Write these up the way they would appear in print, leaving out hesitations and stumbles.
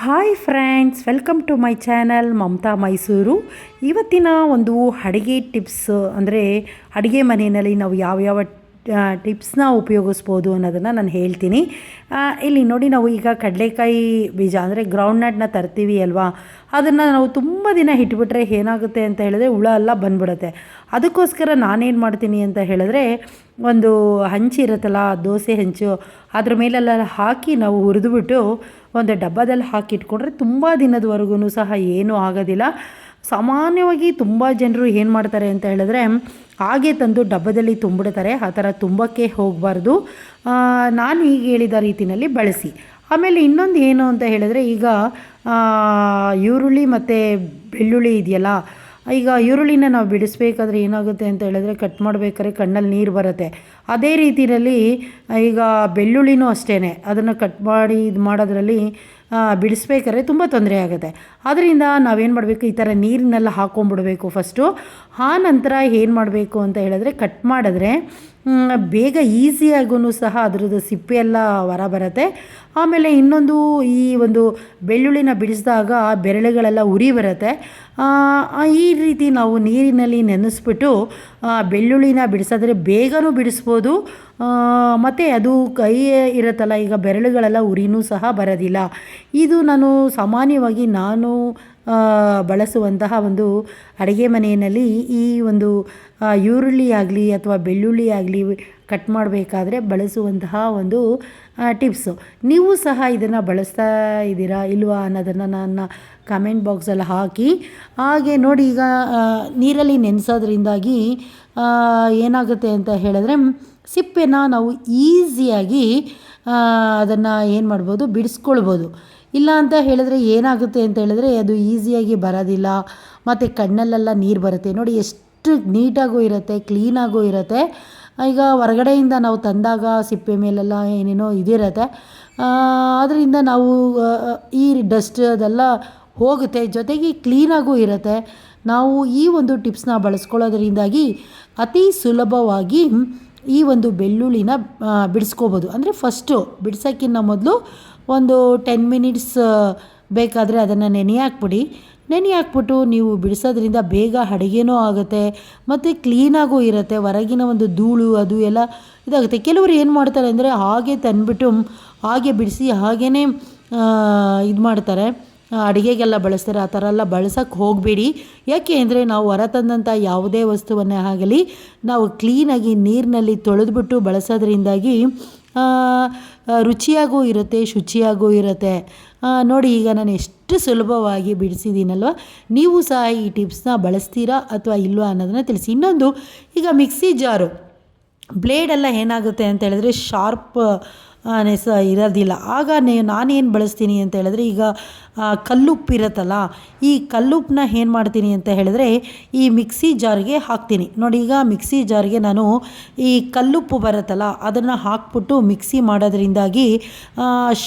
Hi friends, welcome to my channel Mamata Mysuru. ಇವತ್ತಿನ ಒಂದು ಅಡುಗೆ ಟಿಪ್ಸ್ ಅಂದರೆ ಅಡುಗೆ ಮನೆಯಲ್ಲಿ ನಾವು ಯಾವ್ಯಾವ ಟಿಪ್ಸ್ನ ಉಪಯೋಗಿಸ್ಬೋದು ಅನ್ನೋದನ್ನು ನಾನು ಹೇಳ್ತೀನಿ. ಇಲ್ಲಿ ನೋಡಿ, ನಾವು ಈಗ ಕಡಲೆಕಾಯಿ ಬೀಜ ಅಂದರೆ ಗ್ರೌಂಡ್ನಟ್ನ ತರ್ತೀವಿ ಅಲ್ವಾ, ಅದನ್ನು ನಾವು ತುಂಬ ದಿನ ಇಟ್ಬಿಟ್ರೆ ಏನಾಗುತ್ತೆ ಅಂತ ಹೇಳಿದ್ರೆ ಹುಳ ಎಲ್ಲ ಬಂದ್ಬಿಡುತ್ತೆ. ಅದಕ್ಕೋಸ್ಕರ ನಾನೇನು ಮಾಡ್ತೀನಿ ಅಂತ ಹೇಳಿದ್ರೆ, ಒಂದು ಹಂಚು ಇರುತ್ತಲ್ಲ, ದೋಸೆ ಹಂಚು, ಅದ್ರ ಮೇಲೆಲ್ಲ ಹಾಕಿ ನಾವು ಹುರಿದುಬಿಟ್ಟು ಒಂದು ಡಬ್ಬದಲ್ಲಿ ಹಾಕಿಟ್ಕೊಂಡ್ರೆ ತುಂಬ ದಿನದವರೆಗೂ ಸಹ ಏನೂ ಆಗೋದಿಲ್ಲ. ಸಾಮಾನ್ಯವಾಗಿ ತುಂಬ ಜನರು ಏನು ಮಾಡ್ತಾರೆ ಅಂತ ಹೇಳಿದ್ರೆ, ಹಾಗೆ ತಂದು ಡಬ್ಬದಲ್ಲಿ ತುಂಬಿಡ್ತಾರೆ. ಆ ಥರ ತುಂಬಕ್ಕೆ ಹೋಗಬಾರ್ದು. ನಾನು ಈಗ ಹೇಳಿದ ರೀತಿಯಲ್ಲಿ ಬಳಸಿ. ಆಮೇಲೆ ಇನ್ನೊಂದು ಏನು ಅಂತ ಹೇಳಿದ್ರೆ, ಈಗ ಈರುಳ್ಳಿ ಮತ್ತು ಬೆಳ್ಳುಳ್ಳಿ ಇದೆಯಲ್ಲ, ಈಗ ಈರುಳ್ಳಿನ ನಾವು ಬಿಡಿಸ್ಬೇಕಾದ್ರೆ ಏನಾಗುತ್ತೆ ಅಂತ ಹೇಳಿದ್ರೆ, ಕಟ್ ಮಾಡಬೇಕಾದ್ರೆ ಕಣ್ಣಲ್ಲಿ ನೀರು ಬರುತ್ತೆ. ಅದೇ ರೀತಿಯಲ್ಲಿ ಈಗ ಬೆಳ್ಳುಳ್ಳಿನೂ ಅಷ್ಟೇ, ಅದನ್ನು ಕಟ್ ಮಾಡಿ ಇದು ಮಾಡೋದ್ರಲ್ಲಿ ಬಿಡಿಸ್ಬೇಕಾದ್ರೆ ತುಂಬ ತೊಂದರೆ ಆಗುತ್ತೆ. ಆದ್ದರಿಂದ ನಾವೇನು ಮಾಡಬೇಕು, ಈ ಥರ ನೀರಿನೆಲ್ಲ ಹಾಕ್ಕೊಂಬಿಡ್ಬೇಕು ಫಸ್ಟು. ಆ ನಂತರ ಏನು ಮಾಡಬೇಕು ಅಂತ ಹೇಳಿದ್ರೆ, ಕಟ್ ಮಾಡಿದ್ರೆ ಬೇಗ ಈಸಿಯಾಗೂ ಸಹ ಅದರದ್ದು ಸಿಪ್ಪೆ ಎಲ್ಲ ಹೊರ ಬರುತ್ತೆ. ಆಮೇಲೆ ಇನ್ನೊಂದು, ಈ ಒಂದು ಬೆಳ್ಳುಳ್ಳಿನ ಬಿಡಿಸಿದಾಗ ಬೆರಳುಗಳೆಲ್ಲ ಉರಿ ಬರುತ್ತೆ. ಈ ರೀತಿ ನಾವು ನೀರಿನಲ್ಲಿ ನೆನೆಸ್ಬಿಟ್ಟು ಬೆಳ್ಳುಳ್ಳಿನ ಬಿಡಿಸಿದ್ರೆ ಬೇಗನೂ ಬಿಡಿಸ್ಬೋದು. ಮತ್ತು ಅದು ಕೈ ಇರುತ್ತಲ್ಲ, ಈಗ ಬೆರಳುಗಳೆಲ್ಲ ಉರಿನೂ ಸಹ ಬರೋದಿಲ್ಲ. ಇದು ಸಾಮಾನ್ಯವಾಗಿ ನಾನು ಬಳಸುವಂತಹ ಒಂದು ಅಡುಗೆ ಮನೆಯಲ್ಲಿ ಈ ಒಂದು ಈರುಳ್ಳಿ ಆಗಲಿ ಅಥವಾ ಬೆಳ್ಳುಳ್ಳಿ ಆಗಲಿ ಕಟ್ ಮಾಡಬೇಕಾದ್ರೆ ಬಳಸುವಂತಹ ಒಂದು ಟಿಪ್ಸು. ನೀವು ಸಹ ಇದನ್ನು ಬಳಸ್ತಾ ಇದ್ದೀರಾ ಇಲ್ವಾ ಅನ್ನೋದನ್ನು ನನ್ನ ಕಮೆಂಟ್ ಬಾಕ್ಸಲ್ಲಿ ಹಾಕಿ. ಹಾಗೆ ನೋಡಿ, ಈಗ ನೀರಲ್ಲಿ ನೆನೆಸೋದ್ರಿಂದಾಗಿ ಏನಾಗುತ್ತೆ ಅಂತ ಹೇಳಿದ್ರೆ, ಸಿಪ್ಪೆನ ನಾವು ಈಸಿಯಾಗಿ ಅದನ್ನು ಏನು ಮಾಡ್ಬೋದು, ಬಿಡಿಸ್ಕೊಳ್ಬೋದು. ಇಲ್ಲ ಅಂತ ಹೇಳಿದ್ರೆ ಏನಾಗುತ್ತೆ ಅಂತ ಹೇಳಿದ್ರೆ, ಅದು ಈಸಿಯಾಗಿ ಬರೋದಿಲ್ಲ. ಮತ್ತು ಕಣ್ಣಲ್ಲೆಲ್ಲ ನೀರು ಬರುತ್ತೆ. ನೋಡಿ, ಎಷ್ಟು ನೀಟಾಗೂ ಇರುತ್ತೆ, ಕ್ಲೀನಾಗೂ ಇರುತ್ತೆ. ಈಗ ಹೊರಗಡೆಯಿಂದ ನಾವು ತಂದಾಗ ಸಿಪ್ಪೆ ಮೇಲೆಲ್ಲ ಏನೇನೋ ಇದಿರುತ್ತೆ. ಅದರಿಂದ ನಾವು ಈ ಡಸ್ಟ್ ಅದೆಲ್ಲ ಹೋಗುತ್ತೆ, ಜೊತೆಗೆ ಕ್ಲೀನಾಗೂ ಇರುತ್ತೆ. ನಾವು ಈ ಒಂದು ಟಿಪ್ಸ್ನ ಬಳಸ್ಕೊಳ್ಳೋದ್ರಿಂದಾಗಿ ಅತಿ ಸುಲಭವಾಗಿ ಈ ಒಂದು ಬೆಳ್ಳುಳ್ಳಿನ ಬಿಡಿಸ್ಕೋಬೋದು. ಅಂದರೆ ಫಸ್ಟು ಬಿಡ್ಸೋಕ್ಕಿಂತ ಮೊದಲು ಒಂದು 10 ಮಿನಿಟ್ಸ್ ಬೇಕಾದರೆ ಅದನ್ನು ನೆನೆ ಹಾಕ್ಬಿಟ್ಟು ನೀವು ಬಿಡಿಸೋದ್ರಿಂದ ಬೇಗ ಅಡುಗೆನೂ ಆಗುತ್ತೆ ಮತ್ತು ಕ್ಲೀನಾಗೂ ಇರುತ್ತೆ. ಹೊರಗಿನ ಒಂದು ಧೂಳು ಅದು ಎಲ್ಲ ಇದಾಗುತ್ತೆ. ಕೆಲವರು ಏನು ಮಾಡ್ತಾರೆ ಅಂದರೆ, ಹಾಗೆ ತಂದುಬಿಟ್ಟು ಹಾಗೆ ಬಿಡಿಸಿ ಹಾಗೇ ಇದು ಮಾಡ್ತಾರೆ, ಅಡುಗೆಗೆಲ್ಲ ಬಳಸ್ತಾರೆ. ಆ ಥರ ಎಲ್ಲ ಬಳಸೋಕ್ಕೆ ಹೋಗಬೇಡಿ. ಯಾಕೆ ಅಂದರೆ, ನಾವು ಹೊರ ತಂದಂಥ ಯಾವುದೇ ವಸ್ತುವನ್ನೇ ಆಗಲಿ ನಾವು ಕ್ಲೀನಾಗಿ ನೀರಿನಲ್ಲಿ ತೊಳೆದ್ಬಿಟ್ಟು ಬಳಸೋದ್ರಿಂದಾಗಿ ರುಚಿಯಾಗೂ ಇರುತ್ತೆ, ಶುಚಿಯಾಗೂ ಇರುತ್ತೆ. ನೋಡಿ, ಈಗ ನಾನು ಎಷ್ಟು ಸುಲಭವಾಗಿ ಬಿಡಿಸಿದ್ದೀನಲ್ವ. ನೀವು ಸಹ ಈ ಟಿಪ್ಸ್ನ ಬಳಸ್ತೀರಾ ಅಥವಾ ಇಲ್ವಾ ಅನ್ನೋದನ್ನು ತಿಳಿಸಿ. ಇನ್ನೊಂದು, ಈಗ ಮಿಕ್ಸಿ ಜಾರು ಬ್ಲೇಡೆಲ್ಲ ಏನಾಗುತ್ತೆ ಅಂತ ಹೇಳಿದ್ರೆ ಶಾರ್ಪ್ ಇರೋದಿಲ್ಲ. ಆಗ ನಾನೇನು ಬಳಸ್ತೀನಿ ಅಂತ ಹೇಳಿದ್ರೆ, ಈಗ ಕಲ್ಲುಪ್ಪು ಇರುತ್ತಲ್ಲ, ಈ ಕಲ್ಲುಪ್ಪನ್ನ ಏನು ಮಾಡ್ತೀನಿ ಅಂತ ಹೇಳಿದ್ರೆ ಈ ಮಿಕ್ಸಿ ಜಾರ್ಗೆ ಹಾಕ್ತೀನಿ. ನೋಡಿ, ಈಗ ಮಿಕ್ಸಿ ಜಾರ್ಗೆ ನಾನು ಈ ಕಲ್ಲುಪ್ಪು ಬರುತ್ತಲ್ಲ ಅದನ್ನು ಹಾಕ್ಬಿಟ್ಟು ಮಿಕ್ಸಿ ಮಾಡೋದ್ರಿಂದಾಗಿ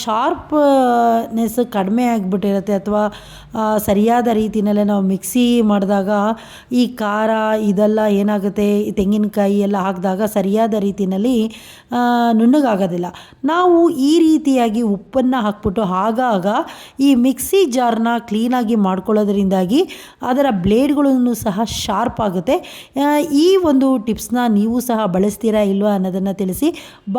ಶಾರ್ಪ್ನೆಸ್ ಕಡಿಮೆ ಆಗಿಬಿಟ್ಟಿರುತ್ತೆ. ಅಥವಾ ಸರಿಯಾದ ರೀತಿಯಲ್ಲೇ ನಾವು ಮಿಕ್ಸಿ ಮಾಡಿದಾಗ ಈ ಖಾರ ಇದೆಲ್ಲ ಏನಾಗುತ್ತೆ, ತೆಂಗಿನಕಾಯಿ ಎಲ್ಲ ಹಾಕಿದಾಗ ಸರಿಯಾದ ರೀತಿಯಲ್ಲಿ ನುಣ್ಣಗಾಗೋದಿಲ್ಲ. ನಾವು ಈ ರೀತಿಯಾಗಿ ಉಪ್ಪನ್ನು ಹಾಕ್ಬಿಟ್ಟು ಆಗಾಗ ಈ ಮಿಕ್ಸಿ ಜಾರ್ನ ಕ್ಲೀನಾಗಿ ಮಾಡ್ಕೊಳ್ಳೋದ್ರಿಂದಾಗಿ ಅದರ ಬ್ಲೇಡ್ಗಳನ್ನು ಸಹ ಶಾರ್ಪ್ ಆಗುತ್ತೆ. ಈ ಒಂದು ಟಿಪ್ಸ್ನ ನೀವು ಸಹ ಬಳಸ್ತೀರಾ ಇಲ್ವಾ ಅನ್ನೋದನ್ನು ತಿಳಿಸಿ.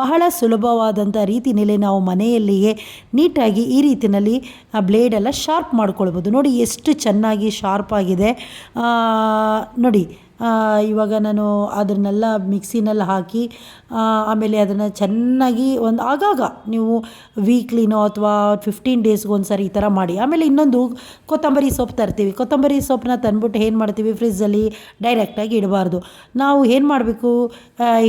ಬಹಳ ಸುಲಭವಾದಂಥ ರೀತಿಯಲ್ಲಿ ನಾವು ಮನೆಯಲ್ಲಿಯೇ ನೀಟಾಗಿ ಈ ರೀತಿಯಲ್ಲಿ ಆ ಬ್ಲೇಡೆಲ್ಲ ಶಾರ್ಪ್ ಮಾಡ್ಕೊಳ್ಬೋದು. ನೋಡಿ, ಎಷ್ಟು ಚೆನ್ನಾಗಿ ಶಾರ್ಪ್ ಆಗಿದೆ ನೋಡಿ. ಇವಾಗ ನಾನು ಅದನ್ನೆಲ್ಲ ಮಿಕ್ಸಿನಲ್ಲಿ ಹಾಕಿ ಆಮೇಲೆ ಅದನ್ನು ಚೆನ್ನಾಗಿ ಆಗಾಗ ನೀವು ವೀಕ್ಲಿನೋ ಅಥವಾ 15 ಡೇಸ್ಗೆ ಒಂದು ಸರಿ ಈ ಥರ ಮಾಡಿ. ಆಮೇಲೆ ಇನ್ನೊಂದು, ಕೊತ್ತಂಬರಿ ಸೊಪ್ಪು ತರ್ತೀವಿ. ಕೊತ್ತಂಬರಿ ಸೊಪ್ಪನ್ನ ತಂದ್ಬಿಟ್ಟು ಏನು ಮಾಡ್ತೀವಿ, ಫ್ರಿಜ್ಜಲ್ಲಿ ಡೈರೆಕ್ಟಾಗಿ ಇಡಬಾರ್ದು. ನಾವು ಏನು ಮಾಡಬೇಕು,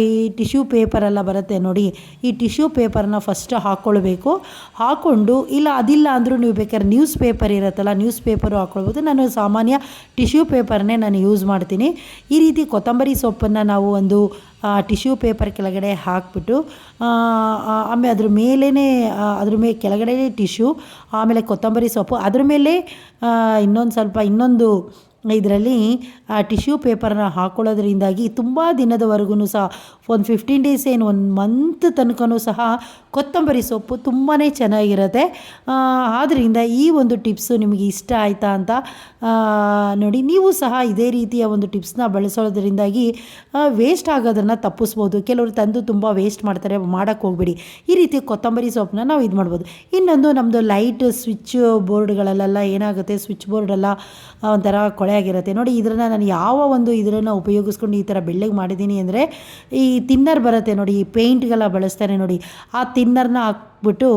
ಈ ಟಿಶ್ಯೂ ಪೇಪರೆಲ್ಲ ಬರುತ್ತೆ ನೋಡಿ, ಈ ಟಿಶ್ಯೂ ಪೇಪರ್ನ ಫಸ್ಟ್ ಹಾಕ್ಕೊಳ್ಬೇಕು. ಹಾಕ್ಕೊಂಡು, ಇಲ್ಲ ಅದಿಲ್ಲ ಅಂದರೂ ನೀವು ಬೇಕಾದ್ರೆ ನ್ಯೂಸ್ ಪೇಪರ್ ಇರುತ್ತಲ್ಲ, ನ್ಯೂಸ್ ಪೇಪರು ಹಾಕ್ಕೊಳ್ಬೋದು. ನಾನು ಸಾಮಾನ್ಯ ಟಿಶ್ಯೂ ಪೇಪರ್ನೇ ನಾನು ಯೂಸ್ ಮಾಡ್ತೀನಿ. ಈ ರೀತಿ ಕೊತ್ತಂಬರಿ ಸೊಪ್ಪನ್ನು ನಾವು ಒಂದು ಟಿಶ್ಯೂ ಪೇಪರ್ ಕೆಳಗಡೆ ಹಾಕಿಬಿಟ್ಟು ಆಮೇಲೆ ಅದ್ರ ಮೇಲೆ ಕೆಳಗಡೆ ಟಿಶ್ಯೂ, ಆಮೇಲೆ ಕೊತ್ತಂಬರಿ ಸೊಪ್ಪು, ಅದ್ರ ಮೇಲೆ ಇನ್ನೊಂದು ಇದರಲ್ಲಿ ಟಿಶ್ಯೂ ಪೇಪರ್ನ ಹಾಕ್ಕೊಳ್ಳೋದ್ರಿಂದಾಗಿ ತುಂಬ ದಿನದವರೆಗೂ ಸಹ ಒಂದು 15 ಡೇಸ್ ಏನು 1 ಮಂತ್ ತನಕನೂ ಸಹ ಕೊತ್ತಂಬರಿ ಸೊಪ್ಪು ತುಂಬಾ ಚೆನ್ನಾಗಿರುತ್ತೆ. ಆದ್ದರಿಂದ ಈ ಒಂದು ಟಿಪ್ಸು ನಿಮಗೆ ಇಷ್ಟ ಆಯಿತಾ ಅಂತ ನೋಡಿ. ನೀವು ಸಹ ಇದೇ ರೀತಿಯ ಒಂದು ಟಿಪ್ಸ್ನ ಬಳಸೋದ್ರಿಂದಾಗಿ ವೇಸ್ಟ್ ಆಗೋದನ್ನು ತಪ್ಪಿಸ್ಬೋದು. ಕೆಲವರು ತಂದು ತುಂಬ ವೇಸ್ಟ್ ಮಾಡ್ತಾರೆ, ಮಾಡೋಕ್ಕೆ ಹೋಗ್ಬೇಡಿ. ಈ ರೀತಿ ಕೊತ್ತಂಬರಿ ಸೊಪ್ಪನ್ನ ನಾವು ಇದು ಮಾಡ್ಬೋದು. ಇನ್ನೊಂದು ನಮ್ಮದು ಲೈಟ್ ಸ್ವಿಚ್ ಬೋರ್ಡ್ಗಳಲ್ಲೆಲ್ಲ ಏನಾಗುತ್ತೆ, ಸ್ವಿಚ್ ಬೋರ್ಡೆಲ್ಲ ಒಂಥರ ಕೊಳೆ ಆಗಿರುತ್ತೆ ನೋಡಿ. ಇದನ್ನು ನಾನು ಯಾವ ಒಂದು ಇದನ್ನು ಉಪಯೋಗಿಸ್ಕೊಂಡು ಈ ಥರ ಬೆಳ್ಳಗೆ ಮಾಡಿದ್ದೀನಿ ಅಂದರೆ, ಈ ತಿನ್ನರ್ ಬರುತ್ತೆ ನೋಡಿ, ಈ ಪೇಂಟ್ಗೆಲ್ಲ ಬಳಸ್ತಾರೆ ನೋಡಿ, ಆ ತಿನ್ನರ್ನ ಹಾಕ್ಬಿಟ್ಟು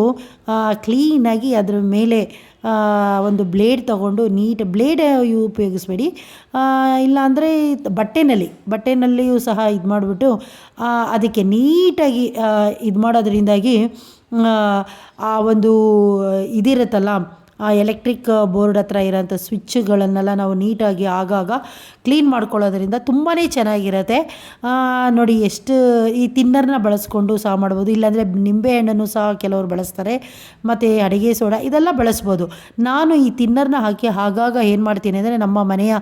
ಕ್ಲೀನಾಗಿ ಅದ್ರ ಮೇಲೆ ಒಂದು ಬ್ಲೇಡ್ ತೊಗೊಂಡು ಬ್ಲೇಡ್ ಉಪಯೋಗಿಸ್ಬೇಡಿ, ಇಲ್ಲಾಂದರೆ ಬಟ್ಟೆನಲ್ಲಿಯೂ ಸಹ ಇದು ಮಾಡಿಬಿಟ್ಟು ಅದಕ್ಕೆ ನೀಟಾಗಿ ಇದು ಮಾಡೋದ್ರಿಂದಾಗಿ ಆ ಒಂದು ಇದಿರುತ್ತಲ್ಲ, ಆ ಎಲೆಕ್ಟ್ರಿಕ್ ಬೋರ್ಡ್ ಹತ್ರ ಇರೋಂಥ ಸ್ವಿಚ್ಗಳನ್ನೆಲ್ಲ ನಾವು ನೀಟಾಗಿ ಆಗಾಗ ಕ್ಲೀನ್ ಮಾಡ್ಕೊಳ್ಳೋದ್ರಿಂದ ತುಂಬಾ ಚೆನ್ನಾಗಿರುತ್ತೆ ನೋಡಿ. ಎಷ್ಟು ಈ ತಿನ್ನರ್ನ ಬಳಸ್ಕೊಂಡು ಸಹ ಮಾಡ್ಬೋದು, ಇಲ್ಲಾಂದರೆ ನಿಂಬೆಹಣ್ಣನ್ನು ಸಹ ಕೆಲವರು ಬಳಸ್ತಾರೆ, ಮತ್ತು ಅಡುಗೆ ಸೋಡಾ ಇದೆಲ್ಲ ಬಳಸ್ಬೋದು. ನಾನು ಈ ತಿನ್ನರ್ನ ಹಾಕಿ ಆಗಾಗ ಏನು ಮಾಡ್ತೀನಿ ಅಂದರೆ, ನಮ್ಮ ಮನೆಯ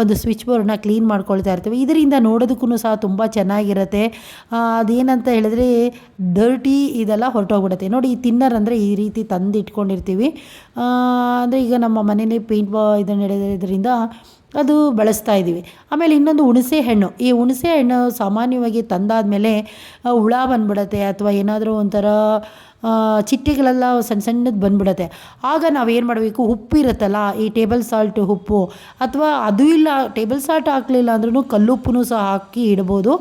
ಒಂದು ಸ್ವಿಚ್ ಬೋರ್ಡ್ನ ಕ್ಲೀನ್ ಮಾಡ್ಕೊಳ್ತಾ ಇರ್ತೀವಿ. ಇದರಿಂದ ನೋಡೋದಕ್ಕೂ ಸಹ ತುಂಬ ಚೆನ್ನಾಗಿರುತ್ತೆ. ಅದೇನಂತ ಹೇಳಿದ್ರೆ ಡರ್ಟಿ ಇದೆಲ್ಲ ಹೊರಟೋಗ್ಬಿಡುತ್ತೆ ನೋಡಿ. ಈ ತಿನ್ನರ್ ಅಂದರೆ ಈ ರೀತಿ ತಂದು ಇಟ್ಕೊಂಡಿರ್ತೀವಿ, ಅಂದರೆ ಈಗ ನಮ್ಮ ಮನೇಲಿ ಪೇಂಟ್ ಇದನ್ನು ನಡೆಯೋದ್ರಿಂದ ಅದು ಬಳಸ್ತಾ ಇದ್ದೀವಿ. ಆಮೇಲೆ ಇನ್ನೊಂದು ಹುಣಸೆ ಹಣ್ಣು. ಈ ಹುಣಸೆ ಹಣ್ಣು ಸಾಮಾನ್ಯವಾಗಿ ತಂದಾದಮೇಲೆ ಹುಳ ಬಂದ್ಬಿಡುತ್ತೆ, ಅಥವಾ ಏನಾದರೂ ಒಂಥರ ಚಿಟ್ಟೆಗಳೆಲ್ಲ ಸಣ್ಣದು ಬಂದ್ಬಿಡುತ್ತೆ. ಆಗ ನಾವೇನು ಮಾಡಬೇಕು, ಉಪ್ಪು ಇರುತ್ತಲ್ಲ, ಈ ಟೇಬಲ್ ಸಾಲ್ಟ್ ಉಪ್ಪು, ಅಥವಾ ಅದು ಇಲ್ಲ ಟೇಬಲ್ ಸಾಲ್ಟ್ ಹಾಕಲಿಲ್ಲ ಅಂದ್ರೂ ಕಲ್ಲುಪ್ಪು ಸಹ ಹಾಕಿ ಇಡ್ಬೋದು.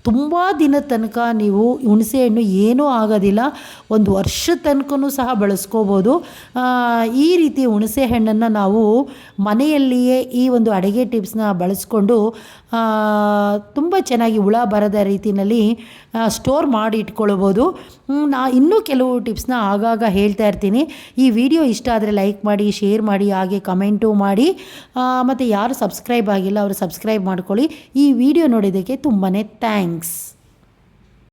ತುಂಬ ದಿನದ ತನಕ ನೀವು ಹುಣಸೆಹಣ್ಣು ಏನೂ ಆಗೋದಿಲ್ಲ, 1 ವರ್ಷದ ತನಕನೂ ಸಹ ಬಳಸ್ಕೋಬೋದು. ಈ ರೀತಿ ಹುಣಸೆ ಹಣ್ಣನ್ನು ನಾವು ಮನೆಯಲ್ಲಿಯೇ ಈ ಒಂದು ಅಡುಗೆ ಟಿಪ್ಸ್ನ ಬಳಸ್ಕೊಂಡು ತುಂಬ ಚೆನ್ನಾಗಿ ಹುಳ ಬರದ ರೀತಿಯಲ್ಲಿ ಸ್ಟೋರ್ ಮಾಡಿ ಇಟ್ಕೊಳ್ಬೋದು. ಇನ್ನೂ ಕೆಲವು ಟಿಪ್ಸ್ನ ಆಗಾಗ ಹೇಳ್ತಾ ಇರ್ತೀನಿ. ಈ ವಿಡಿಯೋ ಇಷ್ಟ ಆದರೆ ಲೈಕ್ ಮಾಡಿ, ಶೇರ್ ಮಾಡಿ, ಹಾಗೆ ಕಮೆಂಟು ಮಾಡಿ. ಮತ್ತು ಯಾರು ಸಬ್ಸ್ಕ್ರೈಬ್ ಆಗಿಲ್ಲ ಅವರು ಸಬ್ಸ್ಕ್ರೈಬ್ ಮಾಡ್ಕೊಳ್ಳಿ. ಈ ವಿಡಿಯೋ ನೋಡಿದ್ದಕ್ಕೆ ತುಂಬಾ ಥ್ಯಾಂಕ್ಸ್.